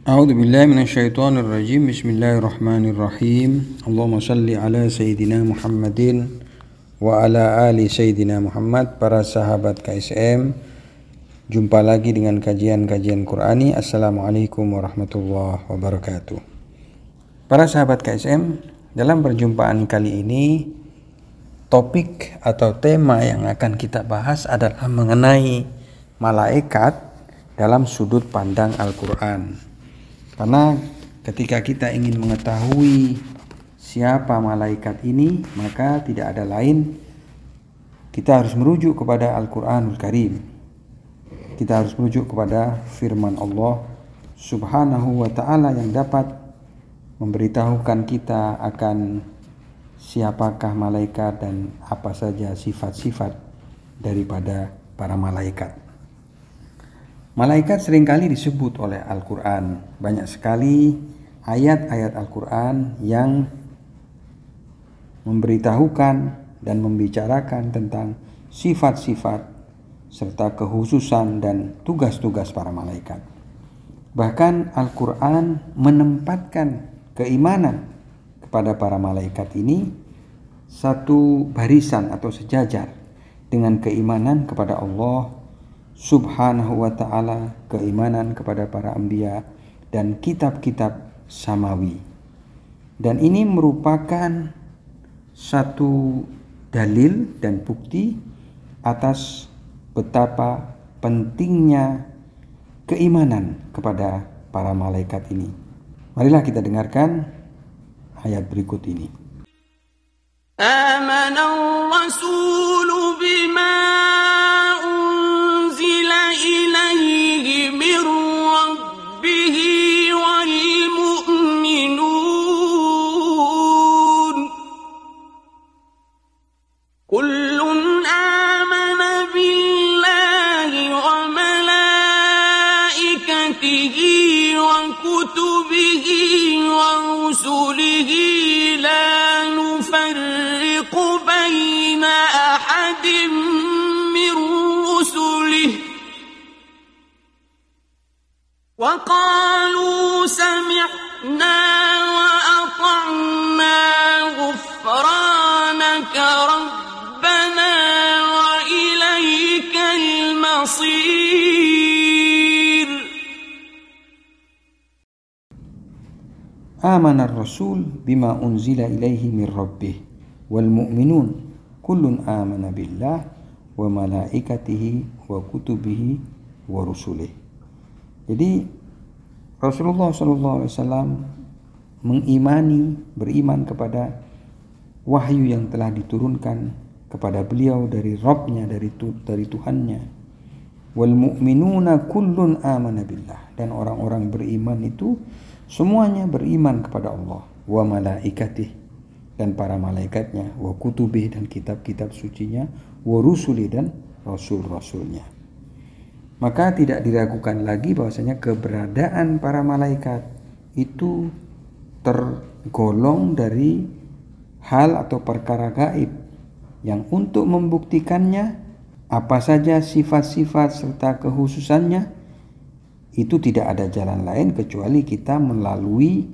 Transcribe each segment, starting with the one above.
A'udzu billahi minasyaitonir rajim. Bismillahirrahmanirrahim. Allahumma shalli ala sayyidina Muhammadin wa ala ali sayyidina Muhammad. Para sahabat KSM, jumpa lagi dengan kajian-kajian Qur'ani. Assalamualaikum warahmatullahi wabarakatuh. Para sahabat KSM, dalam perjumpaan kali ini topik atau tema yang akan kita bahas adalah mengenai malaikat dalam sudut pandang Al-Qur'an. Karena ketika kita ingin mengetahui siapa malaikat ini, maka tidak ada lain, kita harus merujuk kepada Al-Quranul Karim. Kita harus merujuk kepada firman Allah Subhanahu wa ta'ala yang dapat memberitahukan kita akan siapakah malaikat dan apa saja sifat-sifat daripada para malaikat. Malaikat seringkali disebut oleh Al-Quran. Banyak sekali ayat-ayat Al-Quran yang memberitahukan dan membicarakan tentang sifat-sifat serta kekhususan dan tugas-tugas para malaikat. Bahkan Al-Quran menempatkan keimanan kepada para malaikat ini satu barisan atau sejajar dengan keimanan kepada Allah Subhanahu wa ta'ala, keimanan kepada para anbiya dan kitab-kitab samawi. Dan ini merupakan satu dalil dan bukti atas betapa pentingnya keimanan kepada para malaikat ini. Marilah kita dengarkan ayat berikut ini. Amanar rasulu bima إليه من ربه والمؤمنون كل آمن بالله وملائكته وكتبه ورسله لا نفرق بين أحد من رسله وقالوا سمعنا وأطعنا غفرانك ربنا وإليك المصير. آمن الرسول بما أنزل إليه من ربه والمؤمنون كل آمن بالله وملائكته وكتبه ورسله. Jadi Rasulullah SAW beriman kepada wahyu yang telah diturunkan kepada beliau dari Rabbnya, dari Tuhannya. Wal mu'minuna kullun amana billah, dan orang-orang beriman itu semuanya beriman kepada Allah, wa malaikatih, dan para malaikatnya, wa kutubih, dan kitab-kitab sucinya, wa rusulih, dan rasul-rasulnya. Maka tidak diragukan lagi bahwasanya keberadaan para malaikat itu tergolong dari hal atau perkara gaib yang untuk membuktikannya apa saja sifat-sifat serta kekhususannya itu tidak ada jalan lain kecuali kita melalui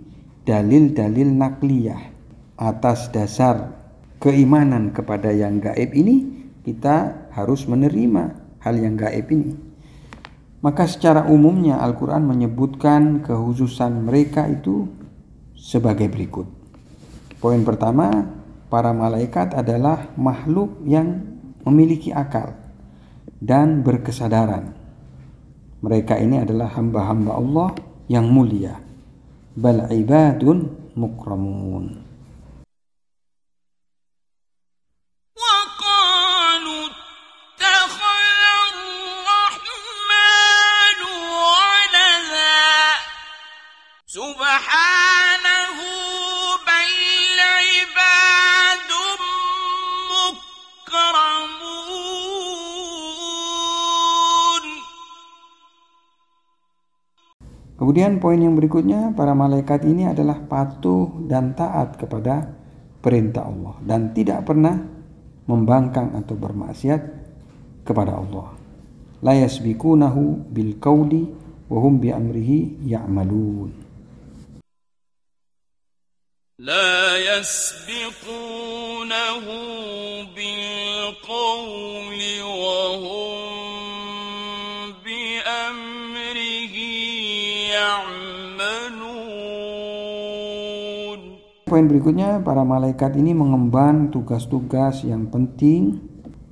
dalil-dalil nakliyah. Atas dasar keimanan kepada yang gaib ini, kita harus menerima hal yang gaib ini. Maka secara umumnya Al-Quran menyebutkan kekhususan mereka itu sebagai berikut. Poin pertama, para malaikat adalah makhluk yang memiliki akal dan berkesadaran. Mereka ini adalah hamba-hamba Allah yang mulia. Bal ibadun mukramun. Subhanahu bal ibadum mukramun. Kemudian poin yang berikutnya, para malaikat ini adalah patuh dan taat kepada perintah Allah dan tidak pernah membangkang atau bermaksiat kepada Allah. La yasbikunahu bil qawli wa hum bi amrihi ya'malun. لا يسبقونه بالقول وهم بأمره يعملون. Poin berikutnya, para malaikat ini mengemban tugas-tugas yang penting.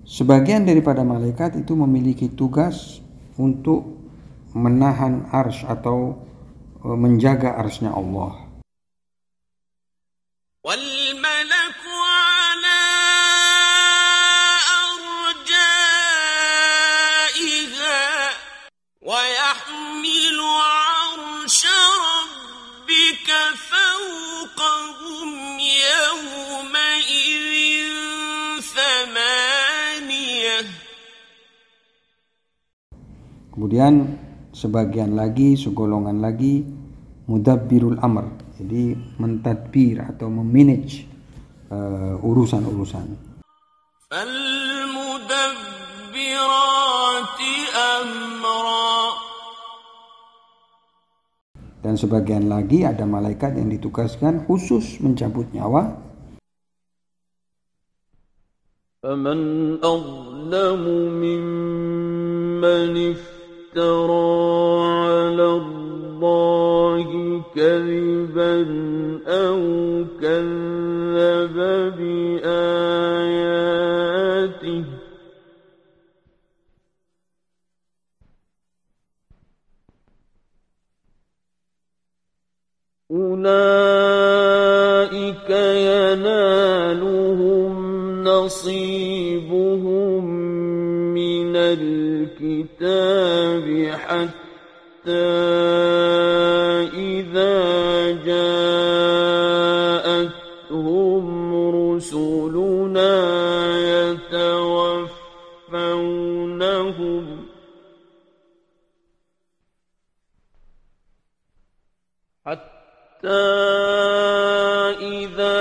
Sebagian daripada malaikat itu memiliki tugas untuk menahan arsy atau menjaga arsy-nya Allah. والملك على أرجائها ويحمل عرش ربك فوقهم يومئذ ثمانية. Kemudian sebagian lagi, segolongan lagi, mudabbirul amr, jadi mentadbir atau memanage urusan-urusan. فالمدبرات أمرا. Dan sebagian lagi ada malaikat yang ditugaskan khusus mencabut nyawa. فمن أظلم ممن افترى على الله كذبا أو كذب بآياته أولئك ينالهم نصيبهم من الكتاب حتى إذا جاءتهم رسلنا يتوفونهم حتى إذا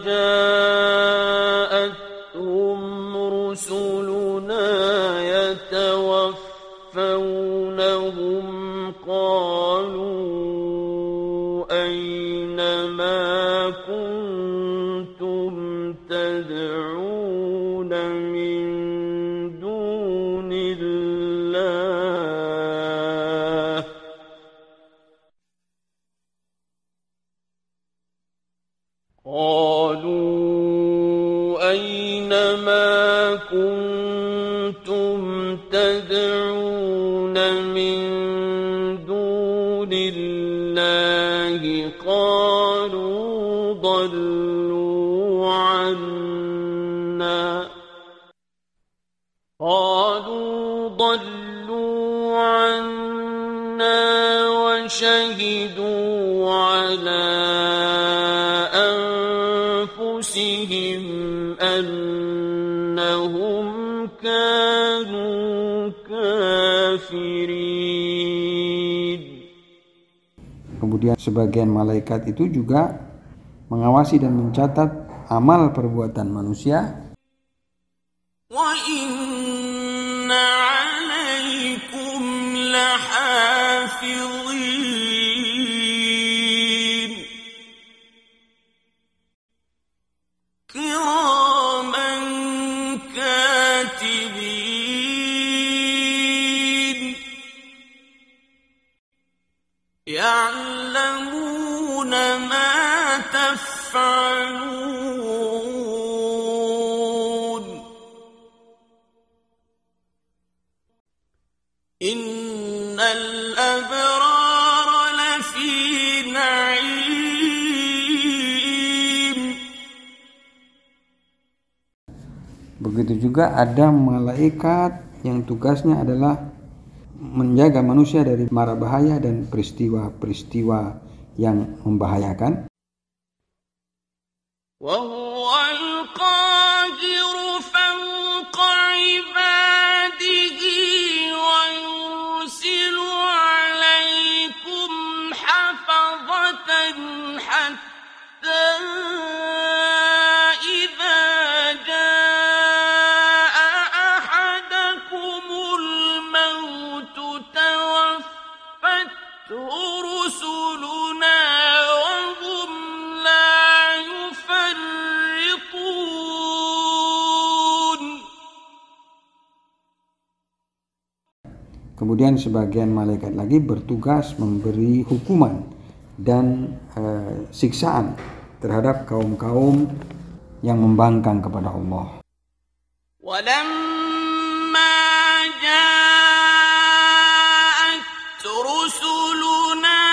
جاءتهم رسلنا يتوفونهم قالوا أين ما كنتم تدعون من دون الله قالوا أين ما كنتم تدعون من دون الله قالوا ضلوا عنا وشهدوا على أنفسهم أنهم كانوا كافرين. Kemudian sebagian malaikat itu juga mengawasi dan mencatat amal perbuatan manusia. وَإِنَّ عَلَيْكُمْ لَحَافِظِينَ كِرَامًا كَاتِبِينَ يَعْلَمُونَ مَا تَفْعَلُونَ. إن الأبرار لفي نعيم. Begitu juga ada malaikat yang tugasnya adalah menjaga manusia dari mara bahaya dan peristiwa-peristiwa yang membahayakan. وهو القاهر فوق عباده ويرسل عليكم حفظة حتى إذا جاء أحدكم الموت توفته Kemudian sebagian malaikat lagi bertugas memberi hukuman dan siksaan terhadap kaum-kaum yang membangkang kepada Allah. وَلَمَّا جَاءَتْ رُسُلُنَا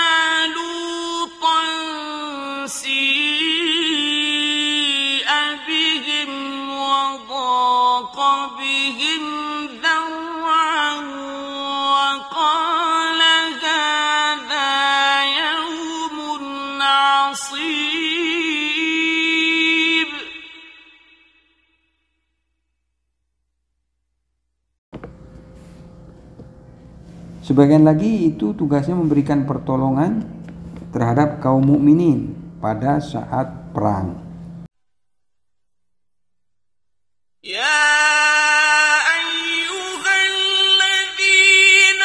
لُوطًا سِيءَ بِهِمْ وَضَاقَ بِهِمْ ذَرْعًا وَقَالَ هَٰذَا يَوْمٌ عَصِيبٌ. Sebagian lagi itu tugasnya memberikan pertolongan terhadap kaum mukminin pada saat perang. يَا أَيُّهَا الَّذِينَ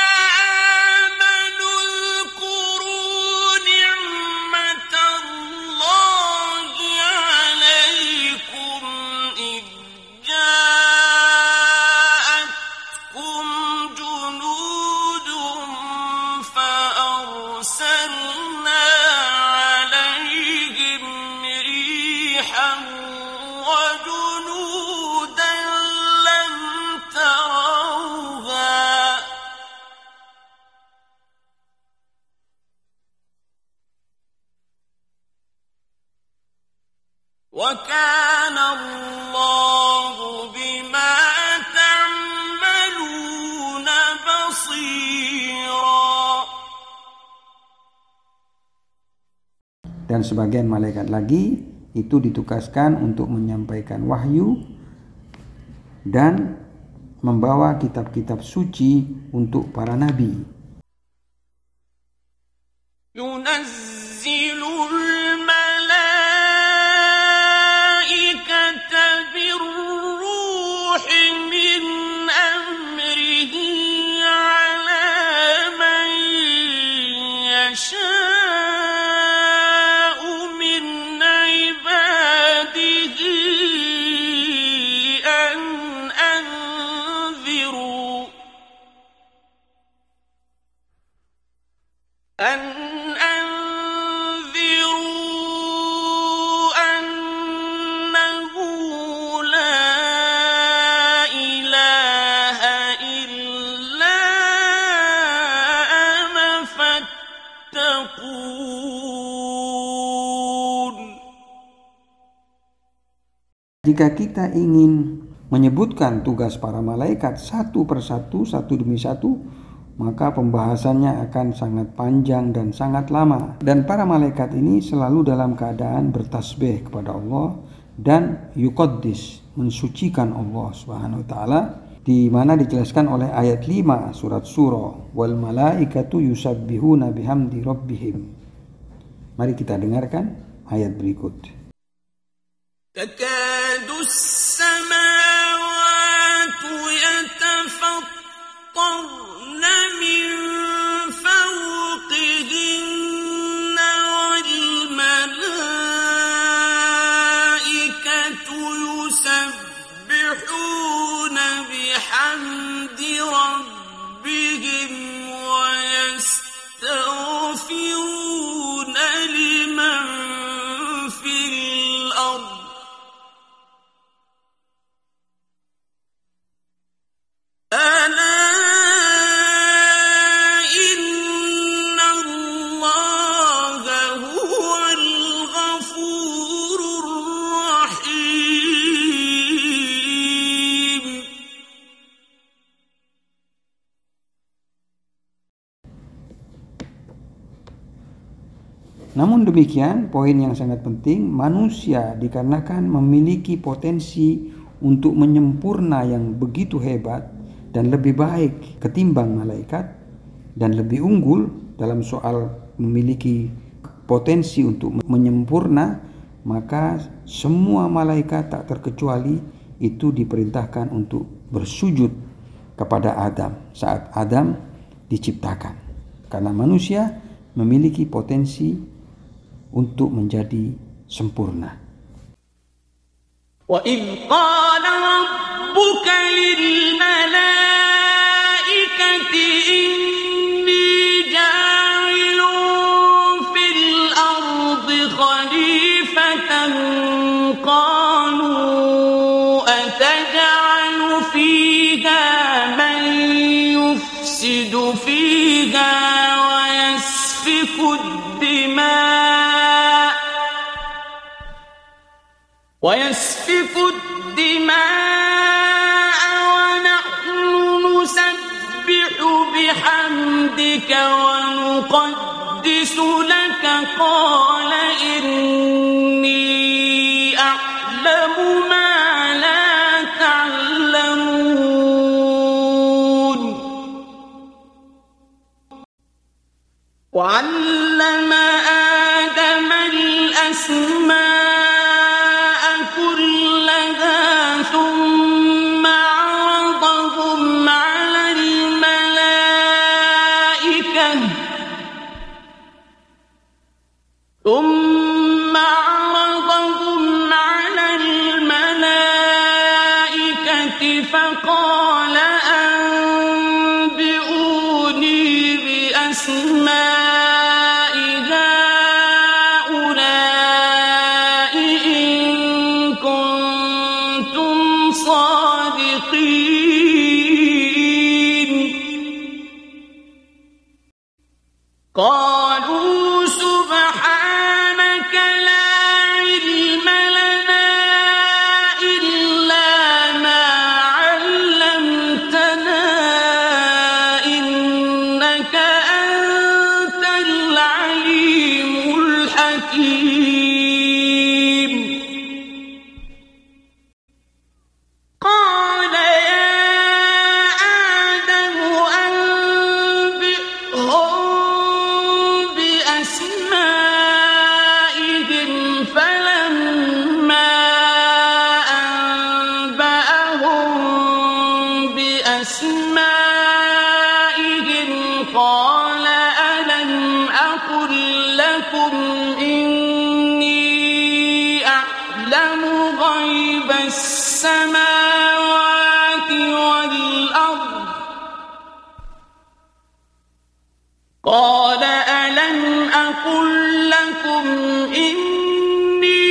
آمَنُوا اذْكُرُوا نِعْمَةَ اللَّهِ عَلَيْكُمْ إِذْ جَاءَتْكُمْ جُنُودٌ فَأَرْسَلْنَا عَلَيْهِمْ رِيحًا وَجُنُودًا لَّمْ تَرَوْهَا وَكَانَ اللَّهُ بِمَا تَعْمَلُونَ بَصِيرًا. Dan sebagian malaikat lagi itu ditugaskan untuk menyampaikan wahyu dan membawa kitab-kitab suci untuk para nabi. يُنَزِّلُ الْمَلَائِكَةَ بِالرُّوحِ مِنْ أَمْرِهِ عَلَى مَنْ يَشَاءُ مِنْ عِبَادِهِ أَنْ أَنذِرُوا أَنَّهُ لَا إِلَٰهَ إِلَّا أَنَا فَاتَّقُونِ. Jika kita ingin menyebutkan tugas para malaikat satu persatu, satu demi satu, maka pembahasannya akan sangat panjang dan sangat lama. Dan para malaikat ini selalu dalam keadaan bertasbih kepada Allah dan yuqaddis, mensucikan Allah Subhanahu wa taala, di mana dijelaskan oleh ayat 5 surat Surah, wal malaikatu yusabbihuna bihamdi rabbihim. Mari kita dengarkan ayat berikut. تكاد السماوات يتفطرن من فوقهن والملائكة يسبحون بحمد ربهم ويستغفرون لمن في الأرض ألا إن الله هو الغفور الرحيم. Namun demikian, poin yang sangat penting, manusia dikarenakan memiliki potensi untuk menyempurna yang begitu hebat dan lebih baik ketimbang malaikat dan lebih unggul dalam soal memiliki potensi untuk menyempurna, maka semua malaikat tak terkecuali itu diperintahkan untuk bersujud kepada Adam saat Adam diciptakan, karena manusia memiliki potensi untuk menjadi sempurna. وَإِذْ قَالَ رَبُّكَ لِلْمَلَائِكَةِ إني جاعل في الأرض خليفة قالوا أتجعل فيها من يفسد فيها ويسفك الدماء ونحن نسبح بحمدك ونقدس لك قال إني أعلم ما لا تعلمون وعلم آدم الأسماء كلها ثم عرضهم على الملائكة فقال أنبئوني بأسماء هؤلاء إن كنتم صادقين قالوا سبحانك لا علم لنا إلا ما علمتنا إنك أنت العليم الحكيم قال يا آدم أنبئهم بأسمائهم فلما أنبأهم بأسمائهم قال ألم أقل لكم إني أعلم غيب السماوات والأرض قال ألم أقل لكم إني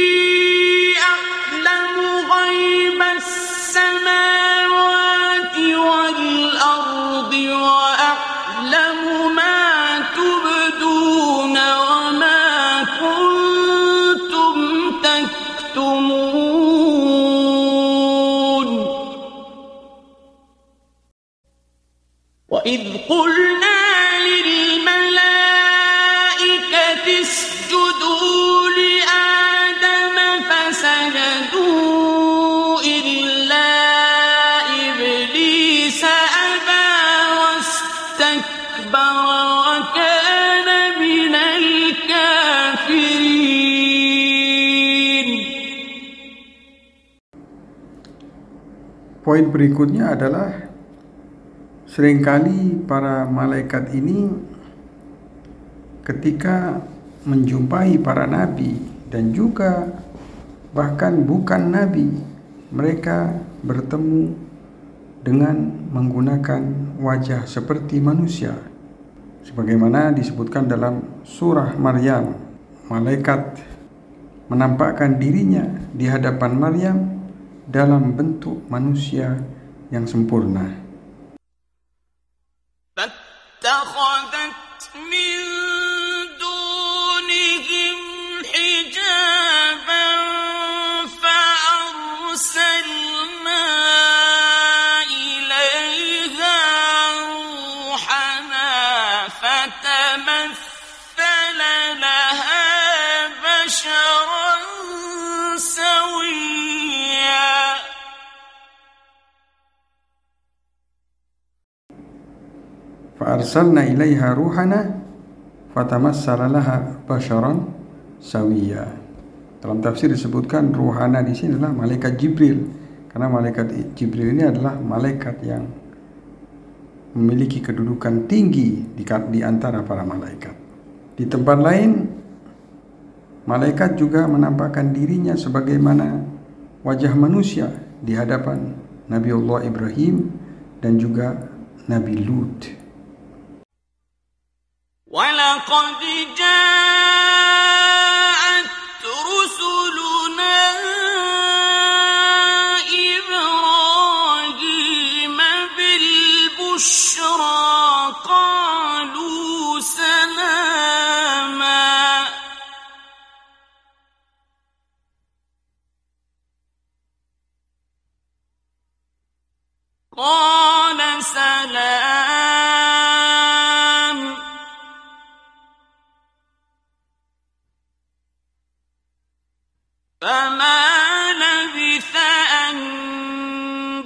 أعلم غيب السماوات والأرض وأعلم ما تبدون وما كنتم تكتمون وإذ قلنا للملائكة اسجدوا لآدم فسجدوا إلا إبليس أبى واستكبر وكان من الكافرين. Poin berikutnya adalah seringkali para malaikat ini ketika menjumpai para nabi dan juga bahkan bukan nabi, mereka bertemu dengan menggunakan wajah seperti manusia. Sebagaimana disebutkan dalam surah Maryam, malaikat menampakkan dirinya di hadapan Maryam dalam bentuk manusia yang sempurna. فاتخذت من دونهم حجابا فأرسلنا إليها روحنا فتمثل لها بشرا سويا Fa'arsalna ilaiha ruhana fatamassala laha basharan sawiya. Dalam tafsir disebutkan ruhana di sini adalah malaikat Jibril, karena malaikat Jibril ini adalah malaikat yang memiliki kedudukan tinggi di antara para malaikat. Di tempat lain, malaikat juga menampakkan dirinya sebagaimana wajah manusia di hadapan Nabiullah Ibrahim dan juga Nabi Lut. وَلَقَدْ جَاءَتْ رُسُلُنَا إِبْرَاهِيمَ بِالْبُشْرَى قَالُوا سَلَامًا قَالَ سَلَامٌ فَمَا لَبِثَ أَن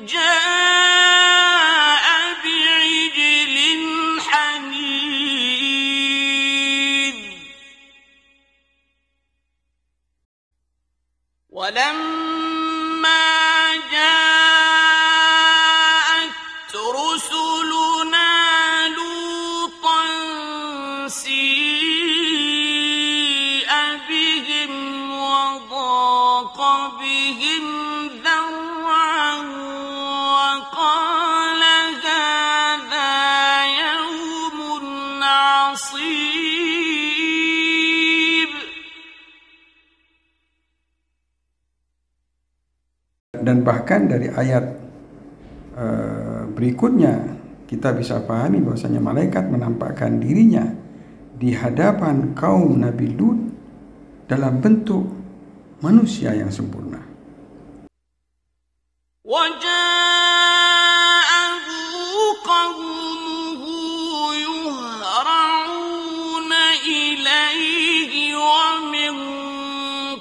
جَاءَ بِعِجْلٍ حَنِيذٍ وَلَمَّا جَاءَتْ رُسُلُنَا لُوطًا سِيءَ بِهِمْ وَضَاقَ بِهِمْ ذَرْعًا وَقَالَ هَٰذَا يَوْمٌ عَصِيبٌ. Dan bahkan dari ayat berikutnya kita bisa pahami bahwasanya malaikat menampakkan dirinya di hadapan kaum Nabi Lut dalam bentuk manusia yang sempurna. وَجَاءَهُ قَوْمُهُ يُهْرَعُونَ إِلَيْهِ وَمِن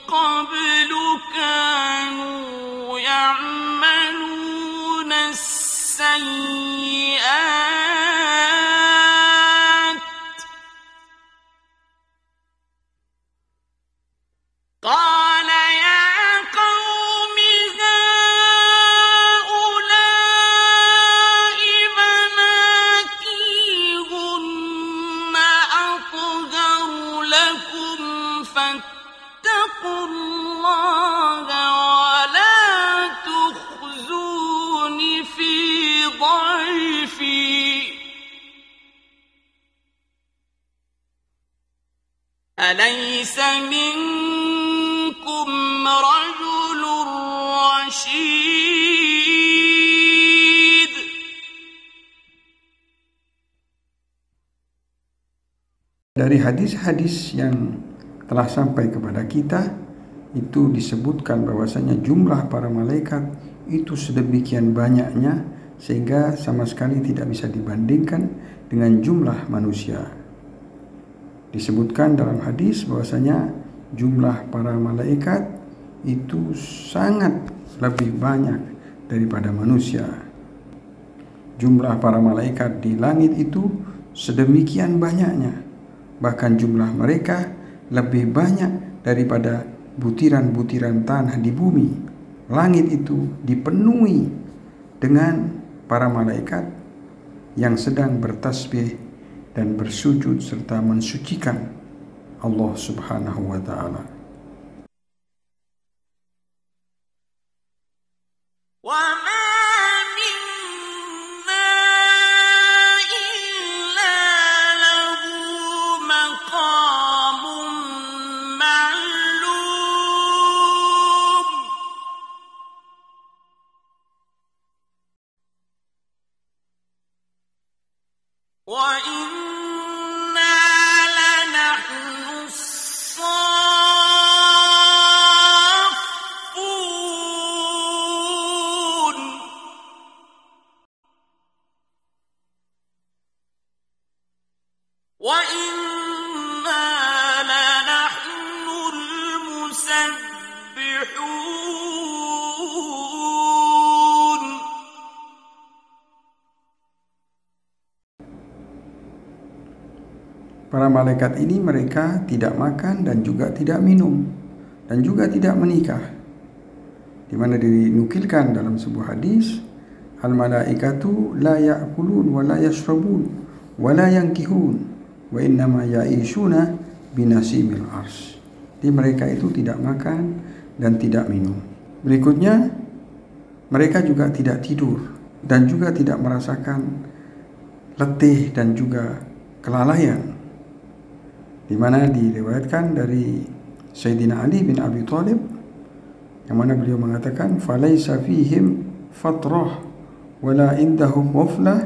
قَبْلُ كَانُوا يَعْمَلُونَ السَّيِّئَاتِ قَالَ يَا قَوْمِ هَٰؤُلَاءِ بَنَاتِي هُنَّ أَطْهَرُ لَكُمْ فَاتَّقُوا اللَّهَ وَلَا تُخْزُونِ فِي ضَيْفِي أَلَيْسَ مِنكُمْ رَجُلٌ رَّشِيدٌ. Dari hadis-hadis yang telah sampai kepada kita itu disebutkan bahwasanya jumlah para malaikat itu sedemikian banyaknya sehingga sama sekali tidak bisa dibandingkan dengan jumlah manusia. Disebutkan dalam hadis bahwasanya jumlah para malaikat itu sangat lebih banyak daripada manusia. Jumlah para malaikat di langit itu sedemikian banyaknya, bahkan jumlah mereka lebih banyak daripada butiran-butiran tanah di bumi. Langit itu dipenuhi dengan para malaikat yang sedang bertasbih dan bersujud serta mensucikan Allah Subhanahu wa ta'ala. وَمَا مِنَّا إِلَّا لَهُ مَقَامٌ مَّعْلُومٌ وَإِنَّا لَنَحْنُ الصَّافُّونَ وَإِنَّا لَنَحْنُ الْمُسَبِّحُونَ. Para malaikat ini mereka tidak makan dan juga tidak minum dan juga tidak menikah. Di mana dinukilkan dalam sebuah hadis, al-malaikatu la ya'kulun wa la yashrabun wa la yankihun wa innama ya'ishuna binasimil ars. Jadi mereka itu tidak makan dan tidak minum. Berikutnya, mereka juga tidak tidur dan juga tidak merasakan letih dan juga kelalaian, di mana diriwayatkan dari Sayyidina Ali bin Abi Thalib yang mana beliau mengatakan falaisa fihim fatrah wala indahum waflah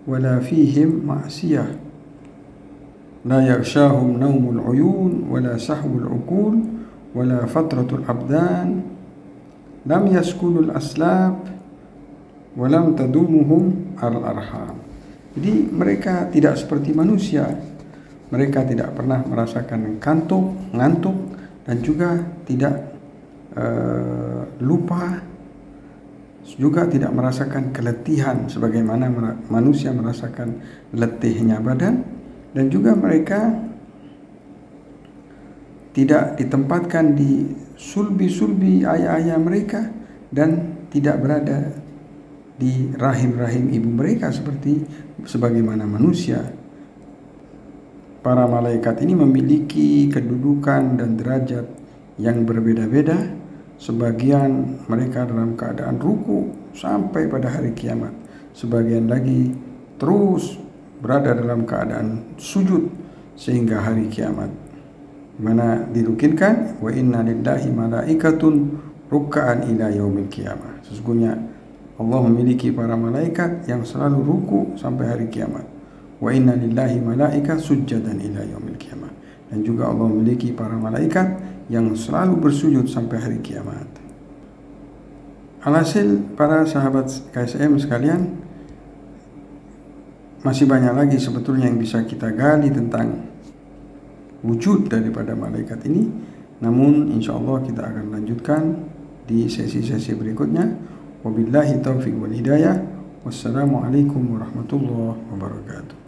wala fihim ma'siyah la yaghshahum naumul uyun wala sahwul uqul wala fatratul abdan lam yaskunul aslab walam tadumuhum al-arham. Jadi mereka tidak seperti manusia. Mereka tidak pernah merasakan ngantuk dan juga tidak lupa, juga tidak merasakan keletihan sebagaimana manusia merasakan letihnya badan, dan juga mereka tidak ditempatkan di sulbi-sulbi ayah-ayah mereka dan tidak berada di rahim-rahim ibu mereka sebagaimana manusia. Para malaikat ini memiliki kedudukan dan derajat yang berbeda-beda. Sebagian mereka dalam keadaan ruku sampai pada hari kiamat, sebagian lagi terus berada dalam keadaan sujud sehingga hari kiamat, mana dirukinkan wa inna lillahi malaikatun ruk'an ila yaumil qiyamah. Sesungguhnya Allah memiliki para malaikat yang selalu ruku sampai hari kiamat. Wa inna lillahi malaika sujjadan ila yaumil qiyamah. Dan juga Allah memiliki para malaikat yang selalu bersujud sampai hari kiamat. Alhasil para sahabat KSM sekalian, masih banyak lagi sebetulnya yang bisa kita gali tentang wujud daripada malaikat ini. Namun insya Allah kita akan lanjutkan di sesi-sesi berikutnya. Wabillahi taufiq wal hidayah. Wassalamualaikum warahmatullahi wabarakatuh.